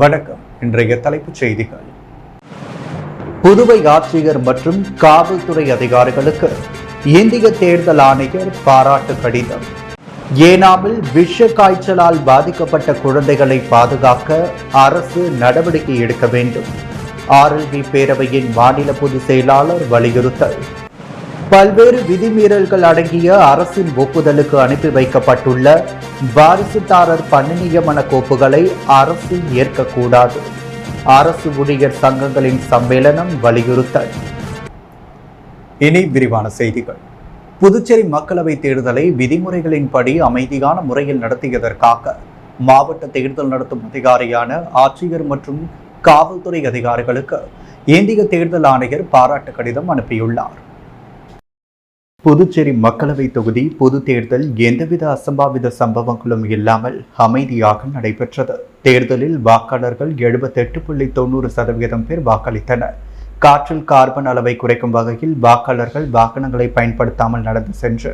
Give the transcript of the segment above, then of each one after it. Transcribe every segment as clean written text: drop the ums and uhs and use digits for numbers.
வணக்கம். இன்றைய தலைப்புச் செய்திகள். புதுவை ஆட்சியர் மற்றும் காவல்துறை அதிகாரிகளுக்கு இந்திய தேர்தல் ஆணையர் பாராட்டு கடிதம். ஏனாமில் விஷ காய்ச்சலால் பாதிக்கப்பட்ட குழந்தைகளை பாதுகாக்க அரசு நடவடிக்கை எடுக்க வேண்டும். RLB பேரவையின் மாநில பொதுச் செயலாளர் வலியுறுத்தல். பல்வேறு விதிமீறல்கள் அடங்கிய அரசின் ஒப்புதலுக்கு அனுப்பி வைக்கப்பட்டுள்ள வாரிசுதாரர் பணி நியமன கோப்புகளை அரசு ஏற்கக்கூடாது. அரசு ஊழியர் சங்கங்களின் சம்மேளனம் வலியுறுத்தல். இனி விரிவான செய்திகள். புதுச்சேரி மக்களவைத் தேர்தலை விதிமுறைகளின்படி அமைதியான முறையில் நடத்தியதற்காக மாவட்ட தேர்தல் நடத்தும் அதிகாரியான ஆட்சியர் மற்றும் காவல்துறை அதிகாரிகளுக்கு இந்திய தேர்தல் ஆணையர் பாராட்டு கடிதம் அனுப்பியுள்ளார். புதுச்சேரி மக்களவை தொகுதி பொது தேர்தல் எந்தவித அசம்பாவித சம்பவங்களும் இல்லாமல் அமைதியாக நடைபெற்றது. தேர்தலில் வாக்காளர்கள் 78.90% பேர் வாக்களித்தனர். காற்றில் கார்பன் அளவை குறைக்கும் வகையில் வாக்காளர்கள் வாகனங்களை பயன்படுத்தாமல் நடந்து சென்று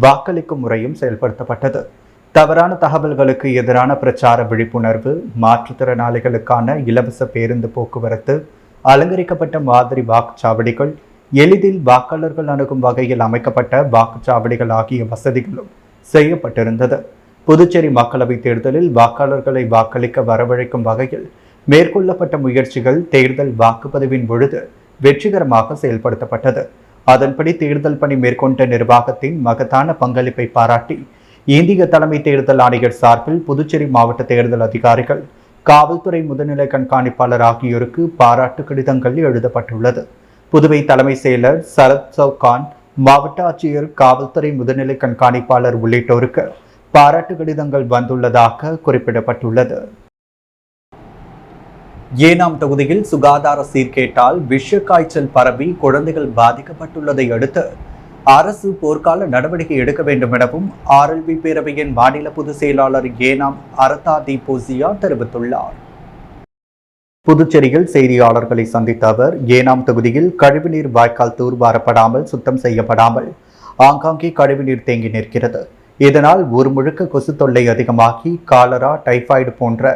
வாக்களிக்கும் முறையும் செயல்படுத்தப்பட்டது. தவறான தகவல்களுக்கு எதிரான பிரச்சார விழிப்புணர்வு, மாற்றுத்திறனாளிகளுக்கான இலவச பேருந்து போக்குவரத்து, அலங்கரிக்கப்பட்ட மாதிரி வாக்குச்சாவடிகள், எளிதில் வாக்காளர்கள் அணுகும் வகையில் அமைக்கப்பட்ட வாக்குச்சாவடிகள் ஆகிய வசதிகளும் செய்யப்பட்டிருந்தது. புதுச்சேரி மக்களவைத் தேர்தலில் வாக்காளர்களை வாக்களிக்க வரவழைக்கும் வகையில் மேற்கொள்ளப்பட்ட முயற்சிகள் தேர்தல் வாக்குப்பதிவின் பொழுது வெற்றிகரமாக செயல்படுத்தப்பட்டது. அதன்படி தேர்தல் பணி மேற்கொண்ட நிர்வாகத்தின் மகத்தான பங்களிப்பை பாராட்டி இந்திய தலைமை தேர்தல் ஆணையர் சார்பில் புதுச்சேரி மாவட்ட தேர்தல் அதிகாரிகள், காவல்துறை முதுநிலை கண்காணிப்பாளர் ஆகியோருக்கு பாராட்டு கடிதங்கள் எழுதப்பட்டுள்ளது. புதுவை தலைமை செயலர் சரத் சவுகான், மாவட்ட ஆட்சியர், காவல்துறை முதுநிலை கண்காணிப்பாளர் உள்ளிட்டோருக்கு பாராட்டு கடிதங்கள் வந்துள்ளதாக குறிப்பிடப்பட்டுள்ளது. ஏனாம் தொகுதியில் சுகாதார சீர்கேட்டால் விஷ காய்ச்சல் பரவி குழந்தைகள் பாதிக்கப்பட்டுள்ளதை அடுத்து அரசு போர்க்கால நடவடிக்கை எடுக்க வேண்டும் எனவும் RLB பேரவையின் மாநில பொதுச் செயலாளர் ஏனாம் அரதா தீபோசியா தெரிவித்துள்ளார். புதுச்சேரியில் செய்தியாளர்களை சந்தித்த அவர், ஏனாம் தொகுதியில் கழிவுநீர் வாய்க்கால் தூர்வாரப்படாமல் சுத்தம் செய்யப்படாமல் ஆங்காங்கே கழிவுநீர் தேங்கி நிற்கிறது. இதனால் ஊர் முழுக்க கொசு தொல்லை அதிகமாகி காலரா, டைபாய்டு போன்ற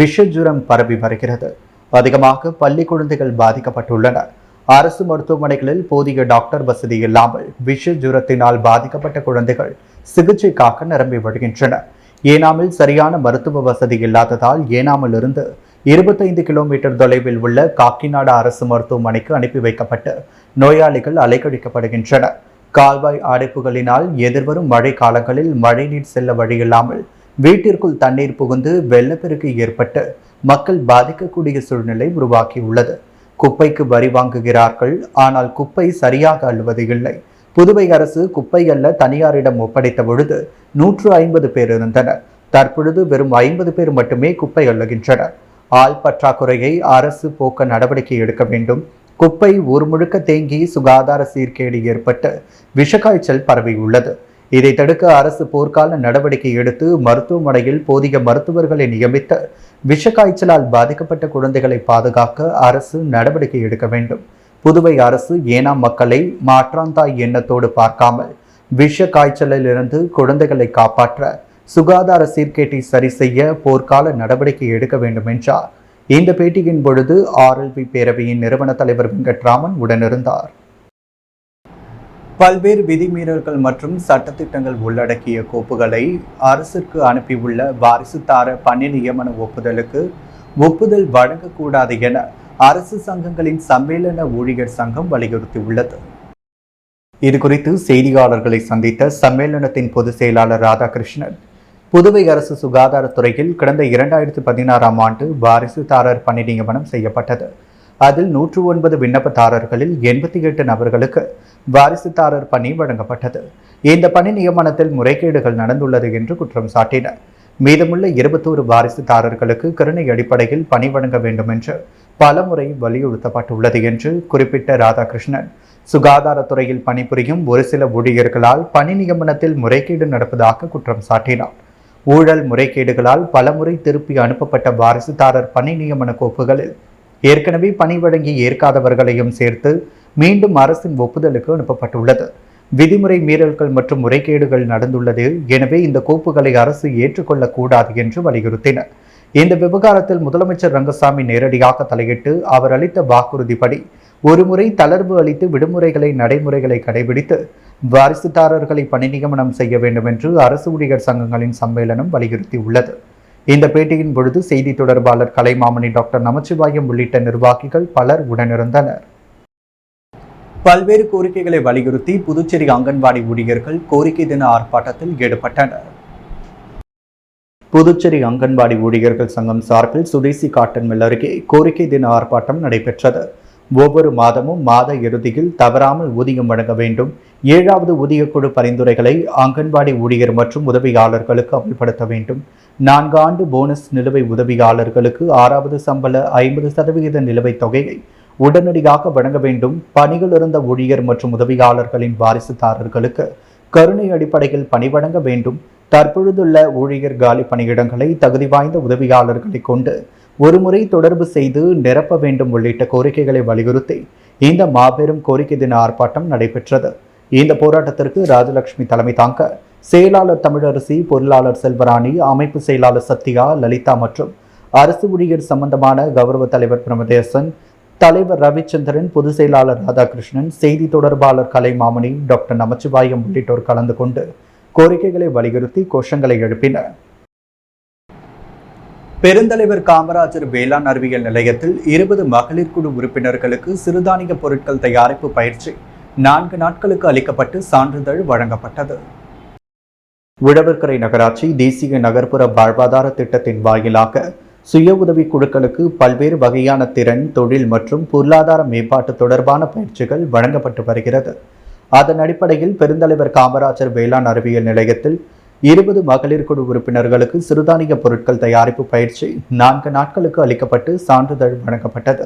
விஷ ஜுரம் பரவி வருகிறது. அதிகமாக பள்ளி குழந்தைகள் பாதிக்கப்பட்டுள்ளன. அரசு மருத்துவமனைகளில் போதிய டாக்டர் வசதி இல்லாமல் விஷ ஜுரத்தினால் பாதிக்கப்பட்ட குழந்தைகள் சிகிச்சைக்காக நிரம்பி வருகின்றன. ஏனாமில் சரியான மருத்துவ வசதி இல்லாததால் ஏனாமிலிருந்து 25 கிலோமீட்டர் தொலைவில் உள்ள காக்கிநாடு அரசு மருத்துவமனைக்கு அனுப்பி வைக்கப்பட்டு நோயாளிகள் அலைக்கழிக்கப்படுகின்றனர். கால்வாய் அடைப்புகளினால் எதிர்வரும் மழை காலங்களில் மழைநீர் செல்ல வழியில்லாமல் வீட்டிற்குள் தண்ணீர் புகுந்து வெள்ளப்பெருக்கு ஏற்பட்டு மக்கள் பாதிக்கக்கூடிய சூழ்நிலை உருவாக்கியுள்ளது. குப்பைக்கு வரி வாங்குகிறார்கள், ஆனால் குப்பை சரியாக அள்ளுவது இல்லை. புதுவை அரசு குப்பை அல்ல தனியாரிடம் ஒப்படைத்த பொழுது 150 பேர் இருந்தனர். தற்பொழுது வெறும் 50 பேர் மட்டுமே குப்பை அள்ளுகின்றனர். ஆள் பற்றாக்குறையை அரசு போக்க நடவடிக்கை எடுக்க வேண்டும். குப்பை ஊர் முழுக்க தேங்கி சுகாதார சீர்கேடு ஏற்பட்டு விஷக்காய்ச்சல் பரவியுள்ளது. இதை தடுக்க அரசு போர்க்கால நடவடிக்கை எடுத்து மருத்துவமனையில் போதிய மருத்துவர்களை நியமித்து விஷக்காய்ச்சலால் பாதிக்கப்பட்ட குழந்தைகளை பாதுகாக்க அரசு நடவடிக்கை எடுக்க வேண்டும். புதுவை அரசு ஏனாம் மக்களை மாற்றாந்தாய் எண்ணத்தோடு பார்க்காமல் விஷ காய்ச்சலில் இருந்து குழந்தைகளை காப்பாற்ற சுகாதார சீர்கேட்டை சரி செய்ய போர்க்கால நடவடிக்கை எடுக்க வேண்டும் என்றார். இந்த பேட்டியின் பொழுது RLB பேரவையின் நிறுவன தலைவர் வெங்கட்ராமன் உடனிருந்தார். பல்வேறு விதிமீறல்கள் மற்றும் சட்டத்திட்டங்கள் உள்ளடக்கிய கோப்புகளை அரசுக்கு அனுப்பியுள்ள வாரிசுதார பணி நியமன ஒப்புதலுக்கு ஒப்புதல் வழங்கக்கூடாது என அரசு சங்கங்களின் சம்மேளன ஊழியர் சங்கம் வலியுறுத்தியுள்ளது. இதுகுறித்து செய்தியாளர்களை சந்தித்த சம்மேளனத்தின் பொதுச் செயலாளர் ராதாகிருஷ்ணன், புதுவை அரசு சுகாதாரத்துறையில் கடந்த 2016ஆம் ஆண்டு வாரிசுதாரர் பணி நியமனம் செய்யப்பட்டது. அதில் 109 விண்ணப்பதாரர்களில் 88 நபர்களுக்கு வாரிசுதாரர் பணி வழங்கப்பட்டது. இந்த பணி நியமனத்தில் முறைகேடுகள் நடந்துள்ளது என்று குற்றம் சாட்டினர். மீதமுள்ள 21 வாரிசுதாரர்களுக்கு கருணை அடிப்படையில் பணி வழங்க வேண்டும் என்று பலமுறை வலியுறுத்தப்பட்டுள்ளது என்று குறிப்பிட்ட ராதாகிருஷ்ணன், சுகாதாரத்துறையில் பணிபுரியும் ஒரு சில ஊழியர்களால் பணி நியமனத்தில் முறைகேடு நடப்பதாக குற்றம் சாட்டினார். ஊழல் முறைகேடுகளால் பலமுறை திருப்பி அனுப்பப்பட்ட வாரிசுதாரர் பணி நியமன கோப்புகளில் ஏற்கனவே பணி வழங்கி ஏற்காதவர்களையும் சேர்த்து மீண்டும் அரசின் ஒப்புதலுக்கு அனுப்பப்பட்டுள்ளது. விதிமுறை மீறல்கள் மற்றும் முறைகேடுகள் நடந்துள்ளது. எனவே இந்த கோப்புகளை அரசு ஏற்றுக்கொள்ளக்கூடாது என்று வலியுறுத்தினர். இந்த விவகாரத்தில் முதலமைச்சர் ரங்கசாமி நேரடியாக தலையிட்டு அவர் அளித்த வாக்குறுதிப்படி ஒருமுறை தளர்வு அளித்து விடுமுறைகளை நடைமுறைகளை கடைபிடித்து வாரிசுதாரர்களை பணி நியமனம் செய்ய வேண்டும் என்று அரசு ஊழியர் சங்கங்களின் சம்மேளனம் வலியுறுத்தியுள்ளது. இந்த பேட்டியின் பொழுது செய்தி தொடர்பாளர் கலைமாமணி டாக்டர் நமச்சிவாயம் உள்ளிட்ட நிர்வாகிகள் பலர் உடனிருந்தனர். பல்வேறு கோரிக்கைகளை வலியுறுத்தி புதுச்சேரி அங்கன்வாடி ஊழியர்கள் கோரிக்கை தின ஆர்ப்பாட்டத்தில் ஈடுபட்டனர். புதுச்சேரி அங்கன்வாடி ஊழியர்கள் சங்கம் சார்பில் சுதேசி காட்டன் மில் அருகே கோரிக்கை தின ஆர்ப்பாட்டம் நடைபெற்றது. ஒவ்வொரு மாதமும் மாத இறுதியில் தவறாமல் ஊதியம் வழங்க வேண்டும், 7வது ஊதியக்குழு பரிந்துரைகளை அங்கன்வாடி ஊழியர் மற்றும் உதவியாளர்களுக்கு அமல்படுத்த வேண்டும், 4 ஆண்டு போனஸ் நிலுவை உதவியாளர்களுக்கு 6வது சம்பள 50% நிலுவைத் தொகையை உடனடியாக வழங்க வேண்டும், பணிகள் இருந்த ஊழியர் மற்றும் உதவியாளர்களின் வாரிசுதாரர்களுக்கு கருணை அடிப்படையில் பணி வழங்க வேண்டும், தற்பொழுதுள்ள ஊழியர் காலி பணியிடங்களை தகுதி வாய்ந்த உதவியாளர்களை கொண்டு ஒருமுறை தொடர்பு செய்து நிரப்ப வேண்டும் உள்ளிட்ட கோரிக்கைகளை வலியுறுத்தி இந்த மாபெரும் கோரிக்கை தின ஆர்ப்பாட்டம் நடைபெற்றது. இந்த போராட்டத்திற்கு ராஜலட்சுமி தலைமை தாங்க செயலாளர் தமிழரசி, பொருளாளர் செல்வராணி, அமைப்பு செயலாளர் சத்யா, லலிதா மற்றும் அரசு ஊழியர் சம்பந்தமான கௌரவ தலைவர் பிரமதேசன், தலைவர் ரவிச்சந்திரன், பொதுச் செயலாளர் ராதாகிருஷ்ணன், செய்தி தொடர்பாளர் கலைமாமணி, டாக்டர் நமச்சிவாயம் உள்ளிட்டோர் கலந்து கொண்டு கோரிக்கைகளை வலியுறுத்தி கோஷங்களை எழுப்பினர். பெருந்தலைவர் காமராஜர் வேளாண் அறிவியல் நிலையத்தில் 20 மகளிர் குழு உறுப்பினர்களுக்கு சிறுதானிய பொருட்கள் தயாரிப்பு பயிற்சி 4 நாட்களுக்கு அளிக்கப்பட்டு சான்றிதழ் வழங்கப்பட்டது. உழவர்கரை நகராட்சி தேசிய நகர்ப்புற வாழ்வாதார திட்டத்தின் வாயிலாக சுய உதவி குழுக்களுக்கு பல்வேறு வகையான திறன், தொழில் மற்றும் பொருளாதார மேம்பாட்டு தொடர்பான பயிற்சிகள் வழங்கப்பட்டு வருகிறது. அதன் அடிப்படையில் பெருந்தலைவர் காமராஜர் வேளாண் அறிவியல் நிலையத்தில் 20 மகளிர் குழு உறுப்பினர்களுக்கு சிறுதானிய பொருட்கள் தயாரிப்பு பயிற்சி 4 நாட்களுக்கு அளிக்கப்பட்டு சான்றிதழ் வழங்கப்பட்டது.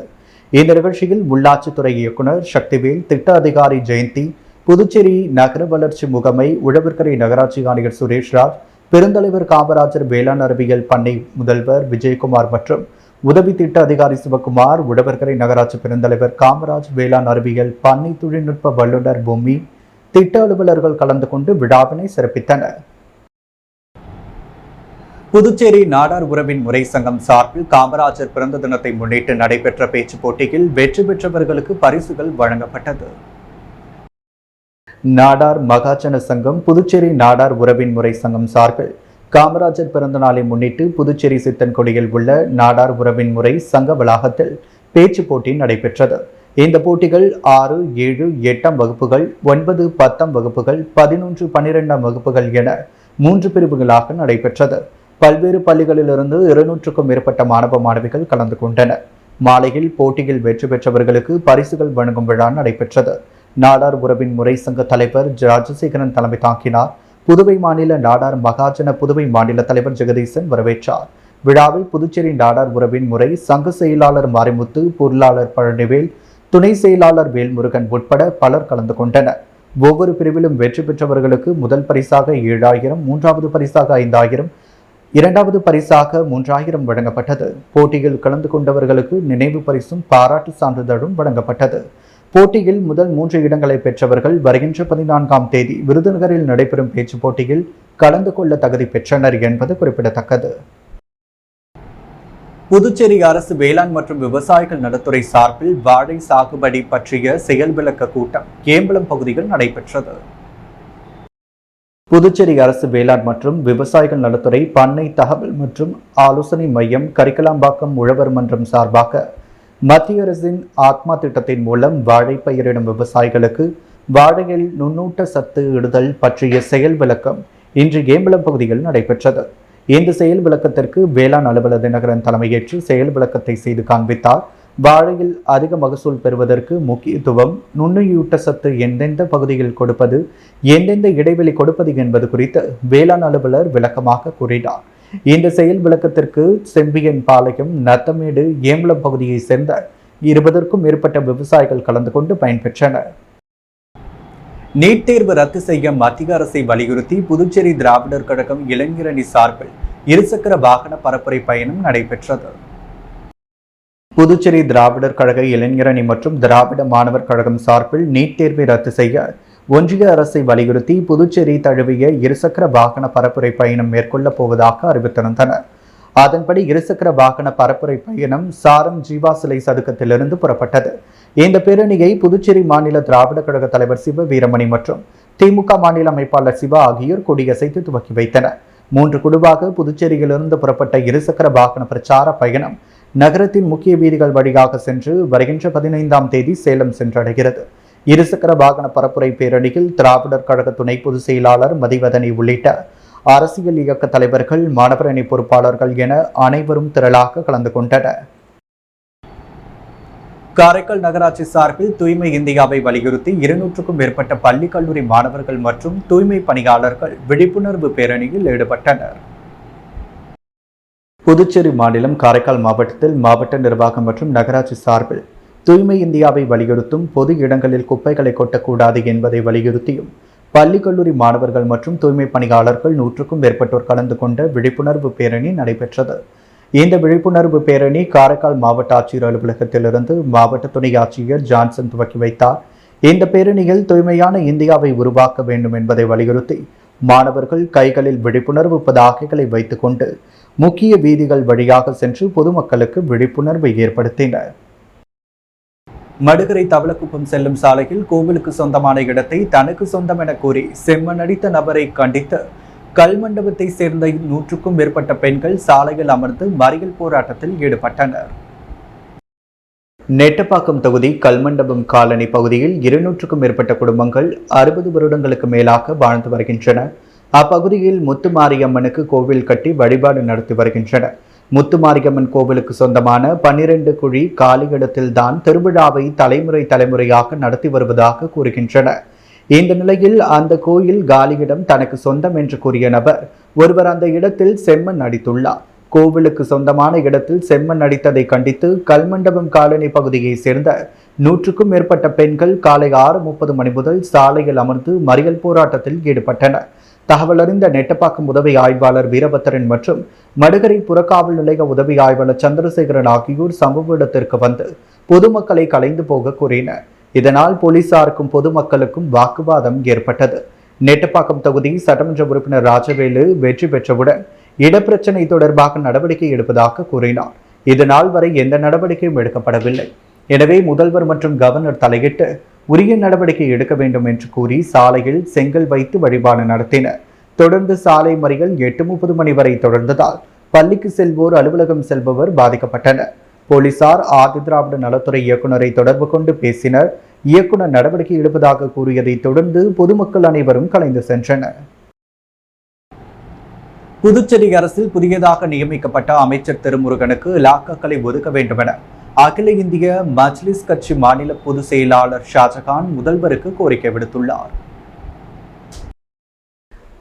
இந்த நிகழ்ச்சியில் உள்ளாட்சித்துறை இயக்குநர் சக்திவேல், திட்ட அதிகாரி ஜெயந்தி, புதுச்சேரி நகர வளர்ச்சி முகமை, உழவர்கரை நகராட்சி ஆணையர் சுரேஷ்ராஜ், பெருந்தலைவர் காமராஜர் வேளாண் அறிவியல் பண்ணை முதல்வர் விஜயகுமார் மற்றும் உதவி திட்ட அதிகாரி சிவகுமார், உழவர்கரை நகராட்சி பெருந்தலைவர் காமராஜ் வேளாண் அறிவியல் பண்ணை தொழில்நுட்ப வல்லுநர் பூமி, திட்ட அலுவலர்கள் கலந்து கொண்டு விழாவினை சிறப்பித்தனர். புதுச்சேரி நாடார் உறவின் முறை சங்கம் சார்பில் காமராஜர் பிறந்த தினத்தை முன்னிட்டு நடைபெற்ற பேச்சு போட்டியில் வெற்றி பெற்றவர்களுக்கு பரிசுகள் வழங்கப்பட்டது. நாடார் மகாஜன சங்கம் புதுச்சேரி நாடார் உறவின் முறை சங்கம் சார்பில் காமராஜர் பிறந்த நாளை முன்னிட்டு புதுச்சேரி சித்தன்கொடியில் உள்ள நாடார் உறவின் முறை சங்க வளாகத்தில் பேச்சு போட்டி நடைபெற்றது. இந்த போட்டிகள் 6, 7, 8ஆம் வகுப்புகள், 9, 10ஆம் வகுப்புகள், 11, 12ஆம் வகுப்புகள் என 3 பிரிவுகளாக நடைபெற்றது. பல்வேறு பள்ளிகளிலிருந்து 200க்கும் மேற்பட்ட மாணவ மாணவிகள் கலந்து கொண்டனர். மாலையில் போட்டியில் வெற்றி பெற்றவர்களுக்கு பரிசுகள் வழங்கும் விழா நடைபெற்றது. நாடார் உறவின் முறை சங்க தலைவர் ராஜசேகரன் தலைமை தாங்கினார். புதுவை மாநில நாடார் மகாஜன புதுவை மாநில தலைவர் ஜெகதீசன் வரவேற்றார். விழாவில் புதுச்சேரி நாடார் உறவின் முறை சங்க செயலாளர் மாரிமுத்து, பொருளாளர் பழனிவேல், துணை செயலாளர் வேல்முருகன் உட்பட பலர் கலந்து கொண்டனர். ஒவ்வொரு பிரிவிலும் வெற்றி பெற்றவர்களுக்கு முதல் பரிசாக 7,000, 3வது பரிசாக 5,000, 2வது பரிசாக 3,000 வழங்கப்பட்டது. போட்டியில் கலந்து கொண்டவர்களுக்கு நினைவு பரிசும் பாராட்டு சான்றிதழும் வழங்கப்பட்டது. போட்டியில் முதல் 3 இடங்களை பெற்றவர்கள் வருகின்ற 14ஆம் தேதி விருதுநகரில் நடைபெறும் பேச்சு போட்டியில் கலந்து கொள்ள தகுதி பெற்றனர் என்பது குறிப்பிடத்தக்கது. புதுச்சேரி அரசு வேளாண் மற்றும் விவசாயிகள் நலத்துறை சார்பில் வாழை சாகுபடி பற்றிய செயல் விளக்க கூட்டம் கேம்பலம் பகுதியில் நடைபெற்றது. புதுச்சேரி அரசு வேளாண் மற்றும் விவசாயிகள் நலத்துறை பண்ணை தகவல் மற்றும் ஆலோசனை மையம் கரிக்கலாம்பாக்கம் உழவர் மன்றம் சார்பாக மத்திய அரசின் ஆத்மா திட்டத்தின் மூலம் வாழை பயிரிடும் விவசாயிகளுக்கு வாழையில் நுண்ணூட்ட சத்து இடுதல் பற்றிய செயல் விளக்கம் இன்று கேம்பலம் பகுதியில் நடைபெற்றது. இந்த செயல் விளக்கத்திற்கு வேளாண் அலுவலர் தினகரன் தலைமையேற்று செயல் விளக்கத்தை செய்து காண்பித்தார். வாழையில் அதிக மகசூல் பெறுவதற்கு முக்கியத்துவம், நுண்ணுயூட்ட சத்து எந்தெந்த பகுதியில் கொடுப்பது, எந்தெந்த இடைவெளி கொடுப்பது என்பது குறித்து வேளாண் அலுவலர் விளக்கமாக கூறினார். இந்த செயல் விளக்கத்திற்கு செம்பியன் பாளையம், நத்தமேடு, ஏம்பலம் பகுதியை சேர்ந்த 20க்கும் மேற்பட்ட விவசாயிகள் கலந்து கொண்டு பயன்பெற்றனர். நீட் தேர்வு ரத்து செய்ய மத்திய அரசை வலியுறுத்தி புதுச்சேரி திராவிடர் கழகம் இளைஞரணி சார்பில் இருசக்கர வாகன பரப்புரை பயணம் நடைபெற்றது. புதுச்சேரி திராவிடர் கழக இளைஞரணி மற்றும் திராவிட மாணவர் கழகம் சார்பில் நீட் தேர்வை ரத்து செய்ய ஒன்றிய அரசை வலியுறுத்தி புதுச்சேரி தழுவிய இருசக்கர வாகன பரப்புரை பயணம் மேற்கொள்ளப் போவதாக அறிவித்திருந்தனர். அதன்படி இருசக்கர வாகன பரப்புரை பயணம் சாரம் ஜீவா சிலை சதுக்கத்திலிருந்து புறப்பட்டது. இந்த பேரணியை புதுச்சேரி மாநில திராவிட கழக தலைவர் சிவ வீரமணி மற்றும் திமுக மாநில அமைப்பாளர் சிவா ஆகியோர் கொடியசைத்து துவக்கி வைத்தனர். 3 குழுவாக புதுச்சேரியிலிருந்து புறப்பட்ட இருசக்கர வாகன பிரச்சார பயணம் நகரத்தின் முக்கிய வீதிகள் வழியாக சென்று வருகின்ற 15ஆம் தேதி சேலம் சென்றடைகிறது. இருசக்கர வாகன பரப்புரை பேரணியில் திராவிடர் கழக துணை பொதுச் செயலாளர் மதிவதனி உள்ளிட்ட அரசியல் இயக்க தலைவர்கள், மாணவரணி பொறுப்பாளர்கள் என அனைவரும் திரளாக கலந்து கொண்டனர். காரைக்கால் நகராட்சி சார்பில் தூய்மை இந்தியாவை வலியுறுத்தி 200க்கும் மேற்பட்ட பள்ளி கல்லூரி மாணவர்கள் மற்றும் தூய்மை பணியாளர்கள் விழிப்புணர்வு பேரணியில் ஈடுபட்டனர். புதுச்சேரி மாநிலம் காரைக்கால் மாவட்டத்தில் மாவட்ட நிர்வாகம் மற்றும் நகராட்சி சார்பில் தூய்மை இந்தியாவை வலியுறுத்தும் பொது இடங்களில் குப்பைகளை கொட்டக்கூடாது என்பதை வலியுறுத்தியும் பள்ளி கல்லூரி மாணவர்கள் மற்றும் தூய்மை பணியாளர்கள் 100க்கும் மேற்பட்டோர் கலந்து கொண்ட விழிப்புணர்வு பேரணி நடைபெற்றது. இந்த விழிப்புணர்வு பேரணி காரைக்கால் மாவட்ட ஆட்சியர் அலுவலகத்திலிருந்து மாவட்ட துணை ஆட்சியர் ஜான்சன் துவக்கி வைத்தார். இந்த பேரணியில் தூய்மையான இந்தியாவை உருவாக்க வேண்டும் என்பதை வலியுறுத்தி மாணவர்கள் கைகளில் விழிப்புணர்வு பதாகைகளை வைத்துக் கொண்டு முக்கிய வீதிகள் வழியாக சென்று பொதுமக்களுக்கு விழிப்புணர்வை ஏற்படுத்தினர். மடுகரை தவளக்குப்பம் செல்லும் சாலையில் கோவிலுக்கு சொந்தமான இடத்தை தனக்கு சொந்தம் என கூறி செம்மண் அடித்த நபரை கண்டித்து கல்மண்டபத்தை சேர்ந்த 100க்கும் மேற்பட்ட பெண்கள் சாலையில் அமர்ந்து மறியல் போராட்டத்தில் ஈடுபட்டனர். நெட்டப்பாக்கம் தொகுதி கல்மண்டபம் காலனி பகுதியில் 200க்கும் மேற்பட்ட குடும்பங்கள் 60 வருடங்களுக்கு மேலாக வாழ்ந்து வருகின்றன. அப்பகுதியில் முத்துமாரியம்மனுக்கு கோவில் கட்டி வழிபாடு நடத்தி வருகின்றனர். முத்துமாரியம்மன் கோவிலுக்கு சொந்தமான 12 குழி காலியிடத்தில்தான் திருவிழாவை தலைமுறையாக நடத்தி வருவதாக கூறுகின்றனர். இந்த நிலையில் அந்த கோயில் காலியிடம் தனக்கு சொந்தம் என்று கூறிய நபர் ஒருவர் அந்த இடத்தில் செம்மண் அடித்துள்ளார். கோவிலுக்கு சொந்தமான இடத்தில் செம்மண் அடித்ததை கண்டித்து கல்மண்டபம் காலனி பகுதியை சேர்ந்த 100க்கும் மேற்பட்ட பெண்கள் காலை 6:30 மணி முதல் சாலையில் அமர்ந்து மறியல் போராட்டத்தில் ஈடுபட்டனர். தகவல் அறிந்த நெட்டப்பாக்கம் உதவி ஆய்வாளர் வீரபத்திரன் மற்றும் மடுகரை புறக்காவல் நிலைய உதவி ஆய்வாளர் சந்திரசேகரன் ஆகியோர் சம்பவ இடத்திற்கு வந்து பொதுமக்களை கலைந்து போக கூறினர். இதனால் போலீசாருக்கும் பொதுமக்களுக்கும் வாக்குவாதம் ஏற்பட்டது. நெட்டப்பாக்கம் தொகுதி சட்டமன்ற உறுப்பினர் ராஜவேலு வெற்றி பெற்றவுடன் இடப்பிரச்சனை தொடர்பாக நடவடிக்கை எடுப்பதாக கூறினார். இதனால் வரை எந்த நடவடிக்கையும் எடுக்கப்படவில்லை. எனவே முதல்வர் மற்றும் கவர்னர் தலையிட்டு உரிய நடவடிக்கை எடுக்க வேண்டும் என்று கூறி சாலையில் செங்கல் வைத்து வழிபாடு நடத்தினர். தொடர்ந்து சாலை மறியல் 8:30 மணி வரை தொடர்ந்ததால் பள்ளிக்கு செல்வோர், அலுவலகம் செல்பவர் பாதிக்கப்பட்டனர். போலீசார் ஆதி திராவிட நலத்துறை இயக்குநரை தொடர்பு கொண்டு பேசினர். இயக்குநர் நடவடிக்கை எடுப்பதாக கூறியதை தொடர்ந்து பொதுமக்கள் அனைவரும் கலைந்து சென்றனர். புதுச்சேரி அரசில் புதியதாக நியமிக்கப்பட்ட அமைச்சர் திருமுருகனுக்கு இலாக்காக்களை ஒதுக்க வேண்டும் என அகில இந்திய மஜ்லிஸ் கட்சி மாநில பொதுச் செயலாளர் ஷாஜகான் முதல்வருக்கு கோரிக்கை விடுத்துள்ளார்.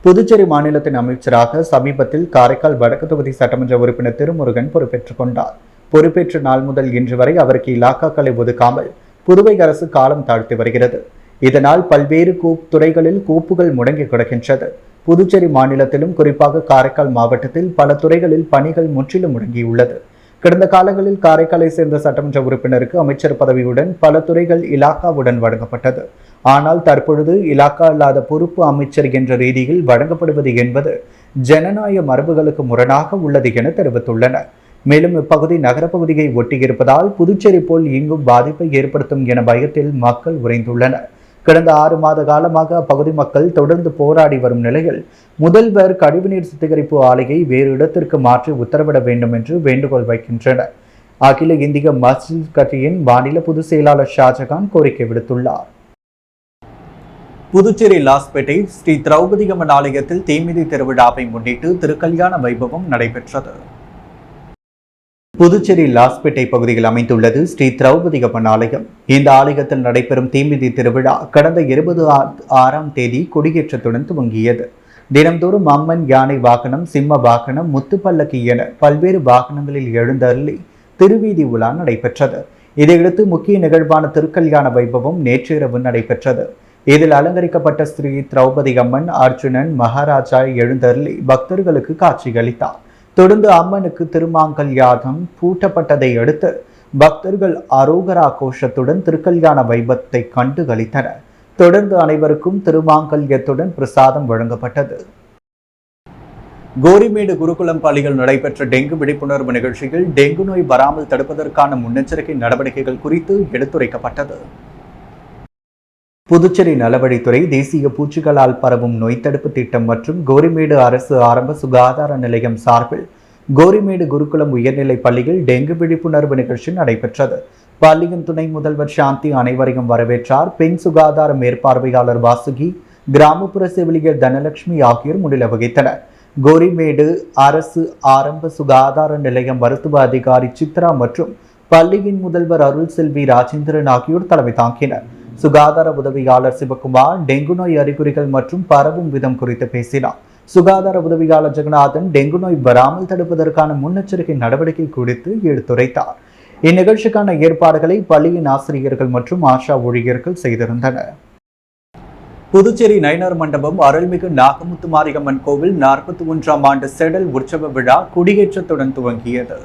புதுச்சேரி மாநிலத்தின் அமைச்சராக சமீபத்தில் காரைக்கால் வடக்கு தொகுதி சட்டமன்ற உறுப்பினர் திருமுருகன் பொறுப்பேற்றுக் கொண்டார். பொறுப்பேற்ற நாள் முதல் இன்று வரை அவருக்கு இலாக்காக்களை ஒதுக்காமல் புதுவை அரசு காலம் தாழ்த்தி வருகிறது. இதனால் பல்வேறு துறைகளில் கோப்புகள் முடங்கி கிடக்கின்றது. புதுச்சேரி மாநிலத்திலும் குறிப்பாக காரைக்கால் மாவட்டத்தில் பல துறைகளில் பணிகள் முற்றிலும் முடங்கியுள்ளது. கடந்த காலங்களில் காரைக்காலை சேர்ந்த சட்டமன்ற உறுப்பினருக்கு அமைச்சர் பதவியுடன் பல துறைகள் இலாக்காவுடன் வழங்கப்பட்டது. ஆனால் தற்பொழுது இலாக்கா இல்லாத பொறுப்பு அமைச்சர் என்ற ரீதியில் வழங்கப்படுவது என்பது ஜனநாயக மரபுகளுக்கு முரணாக உள்ளது என தெரிவித்துள்ளனர். மேலும் இப்பகுதி நகரப்பகுதியை ஒட்டியிருப்பதால் புதுச்சேரி போல் இங்கும் பாதிப்பை ஏற்படுத்தும் என பயத்தில் மக்கள் உறைந்துள்ளனர். கடந்த 6 மாத காலமாக அப்பகுதி மக்கள் தொடர்ந்து போராடி வரும் நிலையில் முதல்வர் கழிவுநீர் சுத்திகரிப்பு ஆலையை வேறு இடத்திற்கு மாற்றி உத்தரவிட வேண்டும் என்று வேண்டுகோள் வைக்கின்றனர். அகில இந்திய மஜ்லிஸ் கட்சியின் மாநில பொதுச் செயலாளர் ஷாஜகான் கோரிக்கை விடுத்துள்ளார். புதுச்சேரி லாஸ்பேட்டை ஸ்ரீ திரௌபதி அம்மன் ஆலயத்தில் தீமிதி திருவிழாவை முன்னிட்டு திருக்கல்யாண வைபவம் நடைபெற்றது. புதுச்சேரி லாஸ்பேட்டை பகுதியில் அமைந்துள்ளது ஸ்ரீ திரௌபதி அம்மன் ஆலயம். இந்த ஆலயத்தில் நடைபெறும் தீமிதி திருவிழா கடந்த 26ஆம் தேதி கொடியேற்றத்துடன் துவங்கியது. தினந்தோறும் அம்மன் யானை வாகனம், சிம்ம வாகனம், முத்துப்பல்லக்கி என பல்வேறு வாகனங்களில் எழுந்தருளி திருவீதி உலா நடைபெற்றது. இதையடுத்து முக்கிய நிகழ்வான திருக்கல்யாண வைபவம் நேற்றிரவு நடைபெற்றது. இதில் அலங்கரிக்கப்பட்ட ஸ்ரீ திரௌபதி அம்மன், அர்ஜுனன், மகாராஜா எழுந்தருளி பக்தர்களுக்கு காட்சியளித்தார். தொடர்ந்து அம்மனுக்கு திருமாங்கல்யாதம் பூட்டப்பட்டதை அடுத்து பக்தர்கள் அரோகரா கோஷத்துடன் திருக்கல்யாண வைபவத்தை கண்டு களித்தனர். தொடர்ந்து அனைவருக்கும் திருமாங்கல்யத்துடன் பிரசாதம் வழங்கப்பட்டது. கோரிமேடு குருகுலம் பள்ளியில் நடைபெற்ற டெங்கு விழிப்புணர்வு நிகழ்ச்சியில் டெங்கு நோய் வராமல் தடுப்பதற்கான முன்னெச்சரிக்கை நடவடிக்கைகள் குறித்து எடுத்துரைக்கப்பட்டது. புதுச்சேரி நலவழித்துறை தேசிய பூச்சிகளால் பரவும் நோய் தடுப்பு திட்டம் மற்றும் கோரிமேடு அரசு ஆரம்ப சுகாதார நிலையம் சார்பில் கோரிமேடு குருகுலம் உயர்நிலை பள்ளியில் டெங்கு விழிப்புணர்வு நிகழ்ச்சி நடைபெற்றது. பள்ளியின் துணை முதல்வர் சாந்தி அனைவரையும் வரவேற்றார். பெண் சுகாதார மேற்பார்வையாளர் வாசுகி, கிராமப்புற செவிலியர் தனலட்சுமி ஆகியோர் முன்னிலை வகித்தனர். கோரிமேடு அரசு ஆரம்ப சுகாதார நிலையம் மருத்துவ அதிகாரி சித்ரா மற்றும் பள்ளியின் முதல்வர் அருள் செல்வி ராஜேந்திரன் ஆகியோர் தலைமை தாங்கினர். சுகாதார உதவியாளர் சிவகுமார் டெங்கு நோய் அறிகுறிகள் மற்றும் பரவும் விதம் குறித்து பேசினார். சுகாதார உதவியாளர் ஜெகநாதன் டெங்கு நோய் வராமல் தடுப்பதற்கான முன்னெச்சரிக்கை நடவடிக்கை குறித்து எடுத்துரைத்தார். இந்நிகழ்ச்சிக்கான ஏற்பாடுகளை பள்ளியின் ஆசிரியர்கள் மற்றும் ஆஷா ஊழியர்கள் செய்திருந்தனர். புதுச்சேரி நயினார் மண்டபம் அருள்மிகு நாகமுத்து மாரியம்மன் கோவில் 41ஆம் ஆண்டு செடல் உற்சவ விழா கொடியேற்றத்துடன் துவங்கியது.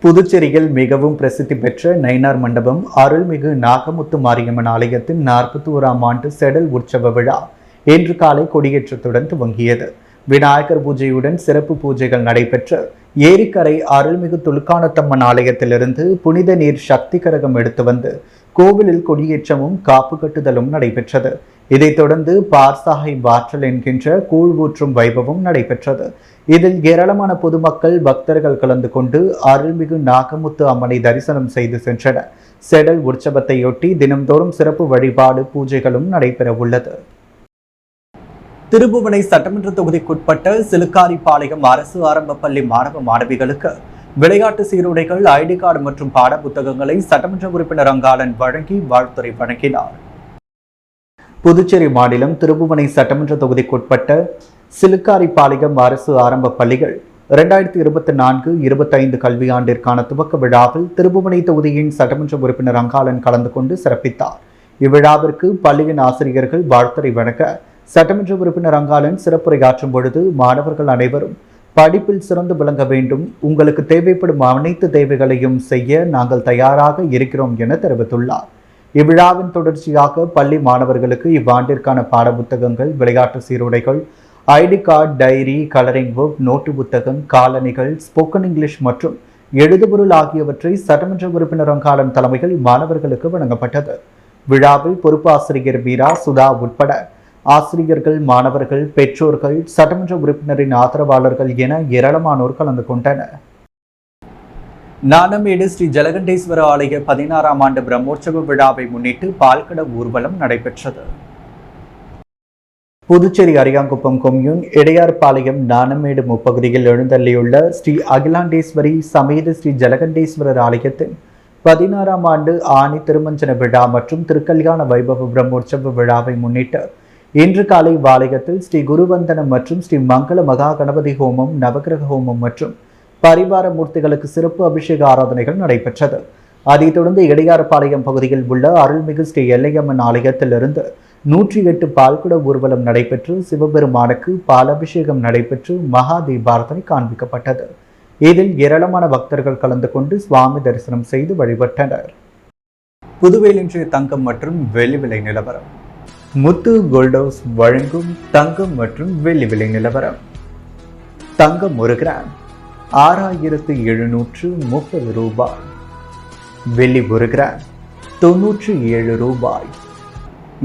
புதுச்சேரியில் மிகவும் பிரசித்தி பெற்ற நயினார் மண்டபம் அருள்மிகு நாகமுத்து மாரியம்மன் ஆலயத்தின் 41ஆம் ஆண்டு செடல் உற்சவ விழா இன்று காலை கொடியேற்றத்துடன் துவங்கியது. விநாயகர் பூஜையுடன் சிறப்பு பூஜைகள் நடைபெற்று ஏரிக்கரை அருள்மிகு துலுக்கானத்தம்மன் ஆலயத்திலிருந்து புனித நீர் சக்தி கரகம் எடுத்து வந்து கோவிலில் கொடியேற்றமும் காப்பு கட்டுதலும் நடைபெற்றது. இதைத் தொடர்ந்து பார்சாகை வாற்றல் என்கின்ற கூழ் ஊற்றும் வைபவம் நடைபெற்றது. இதில் ஏராளமான பொதுமக்கள் பக்தர்கள் கலந்து கொண்டு அருள்மிகு நாகமுத்து அம்மனை தரிசனம் செய்து சென்றனர். செடல் உற்சவத்தையொட்டி தினம்தோறும் சிறப்பு வழிபாடு பூஜைகளும் நடைபெற உள்ளது. திருபுவனை சட்டமன்ற தொகுதிக்குட்பட்ட சிலுக்காரிபாளையம் அரசு ஆரம்ப பள்ளி மாணவ மாணவிகளுக்கு விளையாட்டு சீருடைகள், ஐடி கார்டு மற்றும் பாட புத்தகங்களை சட்டமன்ற உறுப்பினர் அங்காளன் வழங்கி வாழ்த்துரை வழங்கினார். புதுச்சேரி மாநிலம் திருபுவனை சட்டமன்ற தொகுதிக்குட்பட்ட சிலுக்காரிபாளையம் அரசு ஆரம்ப பள்ளிகள் 2024-25 கல்வியாண்டிற்கான துவக்க விழாவில் திருபுவனை தொகுதியின் சட்டமன்ற உறுப்பினர் அங்காளன் கலந்து கொண்டு சிறப்பித்தார். இவ்விழாவிற்கு பள்ளியின் ஆசிரியர்கள் வாழ்த்துரை வழங்க சட்டமன்ற உறுப்பினர் அங்காளன் சிறப்புரையாற்றும் பொழுது மாணவர்கள் அனைவரும் படிப்பில் சிறந்து விளங்க வேண்டும், உங்களுக்கு தேவைப்படும் அனைத்து தேவைகளையும் செய்ய நாங்கள் தயாராக இருக்கிறோம் என தெரிவித்துள்ளார். இவ்விழாவின் தொடர்ச்சியாக பள்ளி மாணவர்களுக்கு இவ்வாண்டிற்கான பாட புத்தகங்கள், விளையாட்டு சீருடைகள், ID card, diary, colouring book, note புத்தகம், காலணிகள், ஸ்போக்கன் இங்கிலீஷ் மற்றும் எழுதுபொருள் ஆகியவற்றை சட்டமன்ற உறுப்பினர் அங்காளன் தலைமையில் மாணவர்களுக்கு வழங்கப்பட்டது. விழாவில் பொறுப்பு ஆசிரியர் வீரா, சுதா உட்பட ஆசிரியர்கள், மாணவர்கள், பெற்றோர்கள், சட்டமன்ற உறுப்பினரின் ஆதரவாளர்கள் என ஏராளமானோர் கலந்து கொண்டனர். நாணமேடு ஸ்ரீ ஜலகண்டேஸ்வர ஆலய 16ஆம் ஆண்டு பிரம்மோற்சவ விழாவை முன்னிட்டு பால்கட ஊர்வலம் நடைபெற்றது. புதுச்சேரி அரியாங்குப்பம் கொம்யூன் இடையார்பாளையம் நாணமேடு முப்பகுதியில் எழுந்தள்ளியுள்ள ஸ்ரீ அகிலாண்டேஸ்வரி சமேத ஸ்ரீ ஜலகண்டேஸ்வரர் ஆலயத்தின் 16ஆம் ஆண்டு ஆணி திருமஞ்சன விழா மற்றும் திருக்கல்யாண வைபவ பிரம்மோற்சவ விழாவை முன்னிட்டு இன்று காலை ஆலயத்தில் ஸ்ரீ குருவந்தனம் மற்றும் ஸ்ரீ மங்கள மகா கணபதி ஹோமம், நவகிரக ஹோமம் மற்றும் பரிவார மூர்த்திகளுக்கு சிறப்பு அபிஷேக ஆராதனைகள் நடைபெற்றது. அதைத் தொடர்ந்து இடையார்பாளையம் பகுதியில் உள்ள அருள்மிகு ஸ்ரீ எல்லையம்மன் ஆலயத்திலிருந்து 108 பால்குட ஊர்வலம் நடைபெற்று சிவபெருமானுக்கு பாலாபிஷேகம் நடைபெற்று மகா தீபாரதனை காண்பிக்கப்பட்டது. இதில் ஏராளமான பக்தர்கள் கலந்து கொண்டு சுவாமி தரிசனம் செய்து வழிபட்டனர். புதுவையில் இன்றைய தங்கம் மற்றும் வெள்ளி விலை நிலவரம். முத்து கோல்டோஸ் வழங்கும் தங்கம் மற்றும் வெள்ளி விலை நிலவரம். தங்கம் 1 கிராம் 6730 ரூபாய். வெள்ளி 1 கிராம் 97 ரூபாய்.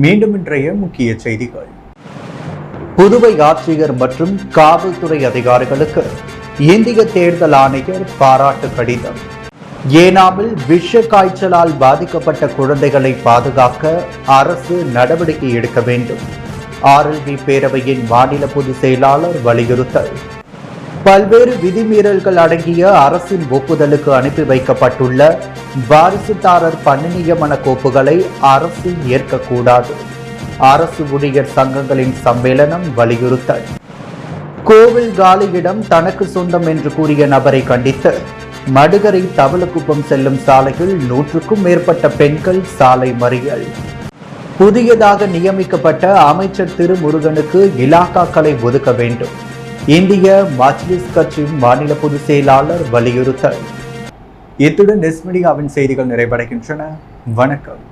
மீண்டும் இன்றைய முக்கிய செய்திகள். புதுவை ஆட்சியர் மற்றும் காவல்துறை அதிகாரிகளுக்கு இந்திய தேர்தல் ஆணையர் பாராட்டு கடிதம். ஏனாமில் விஷ காய்ச்சலால் பாதிக்கப்பட்ட குழந்தைகளை பாதுகாக்க அரசு நடவடிக்கை எடுக்க வேண்டும். ஆர்எல்வி பேரவையின் மாநில பொதுச் செயலாளர் வலியுறுத்தல். பல்வேறு விதிமீறல்கள் அடங்கிய அரசின் ஒப்புதலுக்கு அனுப்பி வைக்கப்பட்டுள்ள வாரிசுதாரர் பணி நியமன கோப்புகளை அரசு ஏற்கக்கூடாது. அரசு ஊழியர் சங்கங்களின் சம்மேளனம் வலியுறுத்தல். கோவில் காலியிடம் தனக்கு சொந்தம் என்று கூறிய நபரை கண்டித்து மடுகரை தவளக்குப்பம் செல்லும் சாலையில் 100க்கும் மேற்பட்ட பெண்கள் சாலை மறியல். புதியதாக நியமிக்கப்பட்ட அமைச்சர் திருமுருகனுக்கு இலாக்காக்களை ஒதுக்க வேண்டும். இந்திய மஜ்லிஸ் கட்சி மாநில பொதுச் செயலாளர் வலியுறுத்தல். இத்துடன் நெஸ் மீடியாவின் செய்திகள் நிறைவடைகின்றன. வணக்கம்.